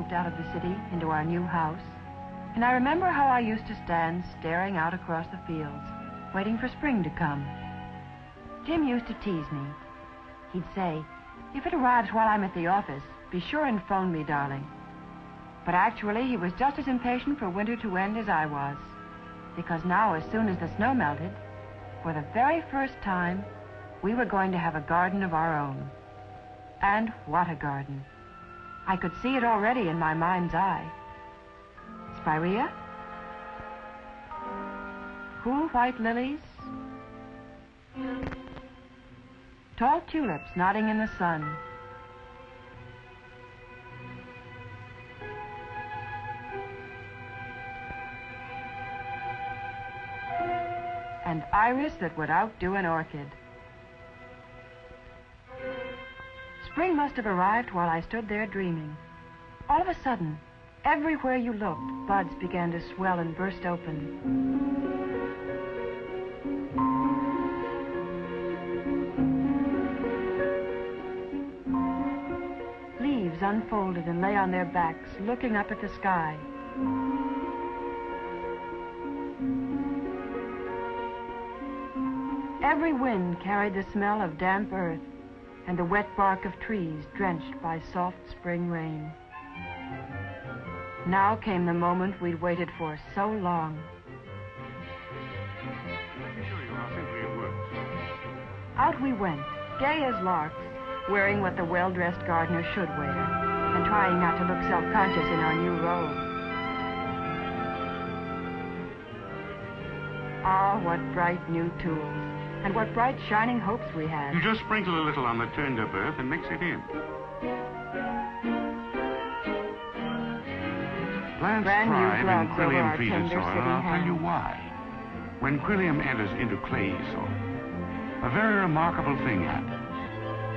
moved out of the city into our new house, and I remember how I used to stand staring out across the fields, waiting for spring to come. Jim used to tease me. He'd say, "If it arrives while I'm at the office, be sure and phone me, darling." But actually, he was just as impatient for winter to end as I was, because now, as soon as the snow melted, for the very first time, we were going to have a garden of our own. And what a garden. I could see it already in my mind's eye. Spirea, cool white lilies, tall tulips nodding in the sun, and iris that would outdo an orchid. Spring must have arrived while I stood there dreaming. All of a sudden, everywhere you looked, buds began to swell and burst open. Leaves unfolded and lay on their backs, looking up at the sky. Every wind carried the smell of damp earth and the wet bark of trees drenched by soft spring rain. Now came the moment we'd waited for so long. Let me show you how simply it works. Out we went, gay as larks, wearing what the well-dressed gardener should wear, and trying not to look self-conscious in our new robe. Ah, what bright new tools, and what bright shining hopes we had. You just sprinkle a little on the turned-up earth and mix it in. Plants Brand new thrive in gloves over our Quillium-treated tender soil, city and I'll tell you hands. why. When Quillium enters into clayey soil, a very remarkable thing happens.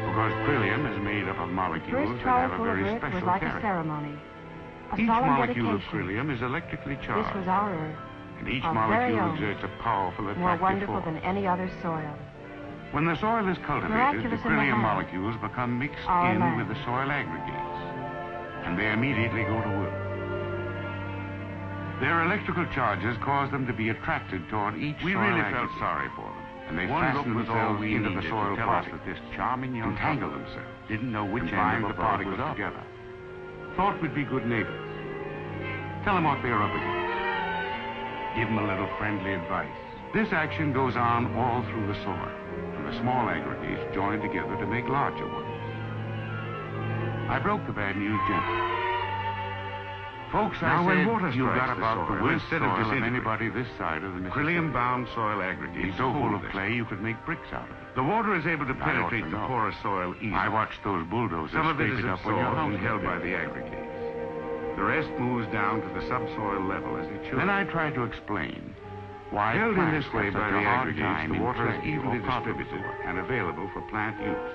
Because Quillium is made up of molecules First that have a trowelful of very earth was special like a character. ceremony, a Each solemn molecule of dedication. Quillium is electrically This charged, was our earth, and each our very molecule own, exerts a powerful more attractive wonderful force. than any other soil. When the soil is cultivated, the Miraculous in the Quillium hand. molecules become mixed Our in land. with the soil aggregates, and they immediately go to work. Their electrical charges cause them to be attracted toward each We soil really aggregate, felt sorry for them. and they One fasten look was all themselves we into the needed soil to tell us particles, that this charming young entangle couple themselves, didn't know which and end bind of the the party particles was up. together. Thought we'd be good neighbors. Tell them what they're up against. Give them a little friendly advice. This action goes on all through the soil, and the small aggregates join together to make larger ones. I broke the bad news gently. Folks, Now, I when said water you strikes got the about the soil, worst instead of soil of disintegrating, anybody this side of the Mississippi. Quillium-bound soil aggregates It's so full hold of this. clay you could make bricks out of it. The water is able to I ought to penetrate the know. porous soil easily. I watched those bulldozers Some of it scrape is it up when your absorbed house and held was by built. the aggregates. The rest moves down to the subsoil level as it should. Then I tried to explain why Held in plants this way have by such the a hard aggregates, time the in water is clay evenly or problem distributed soil. and available for plant use.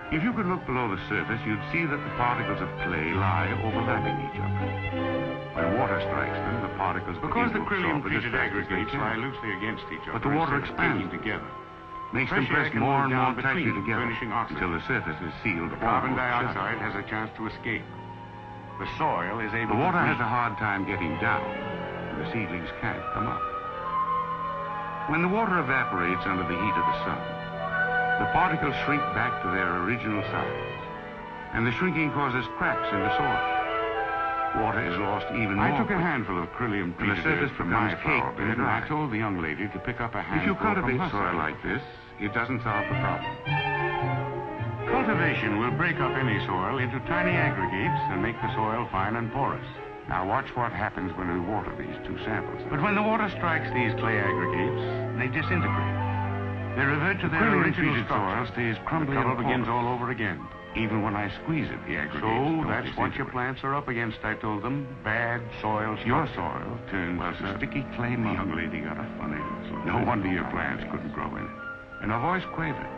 If you could look below the surface, you'd see that the particles of clay lie overlapping each other. When water strikes them, the particles Because the begin to absorb it as Quillium-treated fast as they aggregates can. lie loosely against each other, But the water instead of expands sticking together. Makes them Fresh press air can more move and down more tightly between, together furnishing oxygen. until the surface is sealed. The carbon almost shut. dioxide has a chance to escape. The soil is able The water to has breathe. a hard time getting down, and the seedlings can't come up. When the water evaporates under the heat of the sun, the particles shrink back to their original size, and the shrinking causes cracks in the soil. Water is lost even more. I took a quickly. handful of Quillium And the surface from becomes my flower caked bed, and and I dry. told the young lady to pick up a handful If you cultivate from her soil side. like this, it doesn't solve the problem. Cultivation will break up any soil into tiny aggregates and make the soil fine and porous. Now watch what happens when we water these two samples. But when the water strikes these clay aggregates, they disintegrate. They revert to The their original Quillium-treated structure. soil stays The crumbly trouble and begins porous. all over again. Even when I squeeze it, the aggregates So don't that's what your disintegrate. plants are up against, I told them. Bad soil Your structure. soil turns Well, to sir, sticky clay The mud. young lady got a funny look. No wonder your plants couldn't grow in it. And her voice quavered.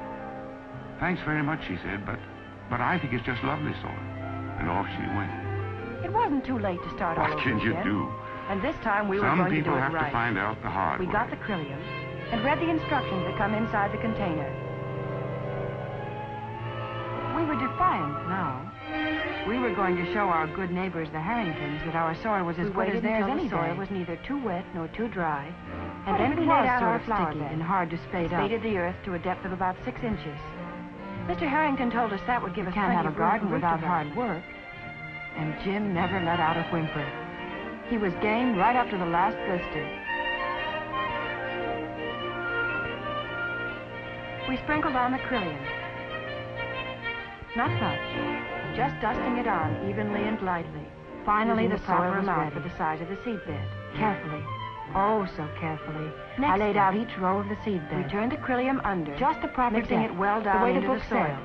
Thanks very much, she said, but I think it's just lovely soil. And off she went. It wasn't too late to start all What over can you again. do? And this time we were Some going to do people it have right. to find out the hard We way. got the Quillium and read the instructions that come inside the container. We were defiant now. We were going to show our good neighbors, the Harringtons, that our soil was as good as theirs any day. The soil was neither too wet nor too dry. And then we laid out our flower bed and hard to spade up. Spaded the earth to a depth of about 6 inches. Mr. Harrington told us that would give us plenty of room. You can't have a garden without hard work. And Jim never let out a whimper. He was game right up to the last blister. We sprinkled on the Krillium. Not much, just dusting it on evenly and lightly. Finally, the soil was ready for the size of the seed bed. Carefully, oh so carefully, I laid out each row of the seed bed. We turned the Krillium under, just the proper mixing it well down into the soil.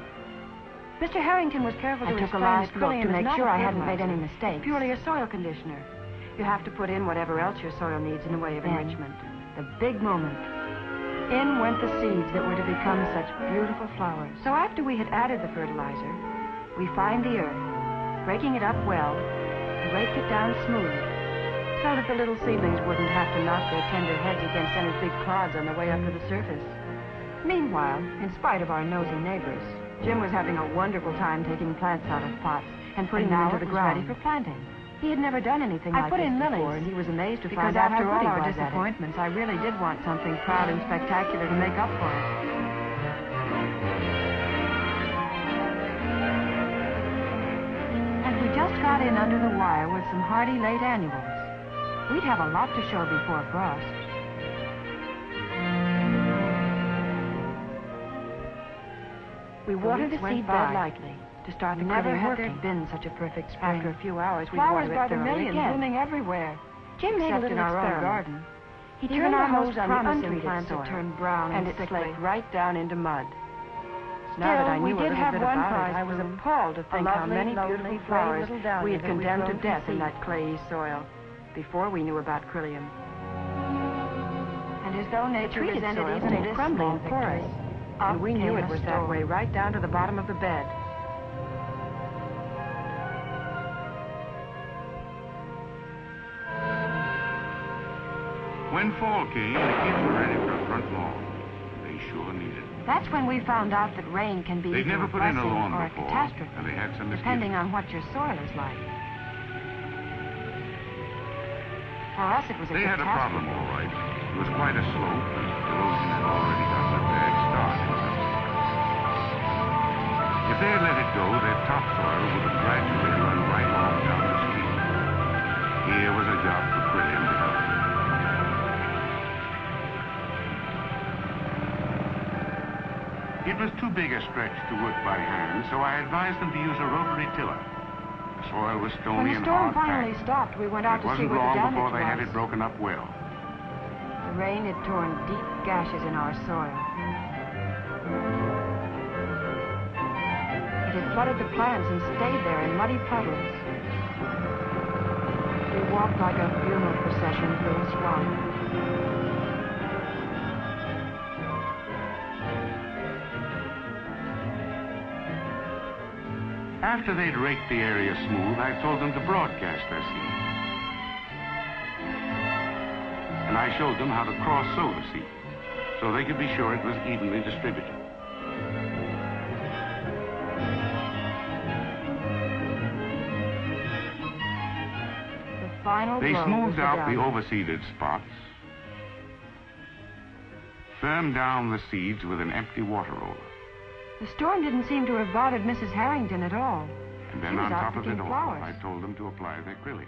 Mr. Harrington was careful to explain that Krillium to make sure I hadn't made any mistakes. It's purely a soil conditioner. You have to put in whatever else your soil needs in the way of enrichment. The big moment. In went the seeds that were to become such beautiful flowers. So after we had added the fertilizer, we fined the earth, breaking it up well, and raked it down smooth, so that the little seedlings wouldn't have to knock their tender heads against any big clods on the way up to the surface. Meanwhile, in spite of our nosy neighbors, Jim was having a wonderful time taking plants out of pots and putting them into the ground ready for planting. He had never done anything like this before, and he was amazed to find out after all our disappointments, I really did want something proud and spectacular to make up for it. And we just got in under the wire with some hardy late annuals. We'd have a lot to show before frost. We watered the seed bed lightly to start the Never had there been such a perfect spring. After a few hours, we watered it thoroughly again. Blooming everywhere. Jim made a little experiment. Garden. He turned the hose on the untreated plants that turned brown and it slid right down into mud. Now that I knew a little bit about it, I was appalled to think how many beautiful flowers we had condemned to death in that clayey soil before we knew about Krillium. And as though nature resented even this crumbling porous, and we knew it was that way right down to the bottom of the bed. When fall came, the kids were ready for a front lawn. They sure needed it. That's when we found out that rain can be They'd never put in a lawn or a before, catastrophe, and they had some depending on what your soil is like. For us, it was a catastrophe. They had a problem, all right. It was quite a slope, and erosion had already gotten a bad start in some spots. If they had let it go, their topsoil would have gradually run right off down the street. Here was a job for Krillium to help. It was too big a stretch to work by hand, so I advised them to use a rotary tiller. The soil was stony and hard packed. When the storm finally stopped, we went out to see what the damage was. It wasn't long before they had it broken up well. The rain had torn deep gashes in our soil. It had flooded the plants and stayed there in muddy puddles. We walked like a funeral procession through a swamp. After they'd raked the area smooth, I told them to broadcast their seed. And I showed them how to cross-sow the seed, so they could be sure it was evenly distributed. The final they smoothed out the overseeded spots, firmed down the seeds with an empty water roller. The storm didn't seem to have bothered Mrs. Harrington at all. And then on top of it all, I told them to apply their Krillium.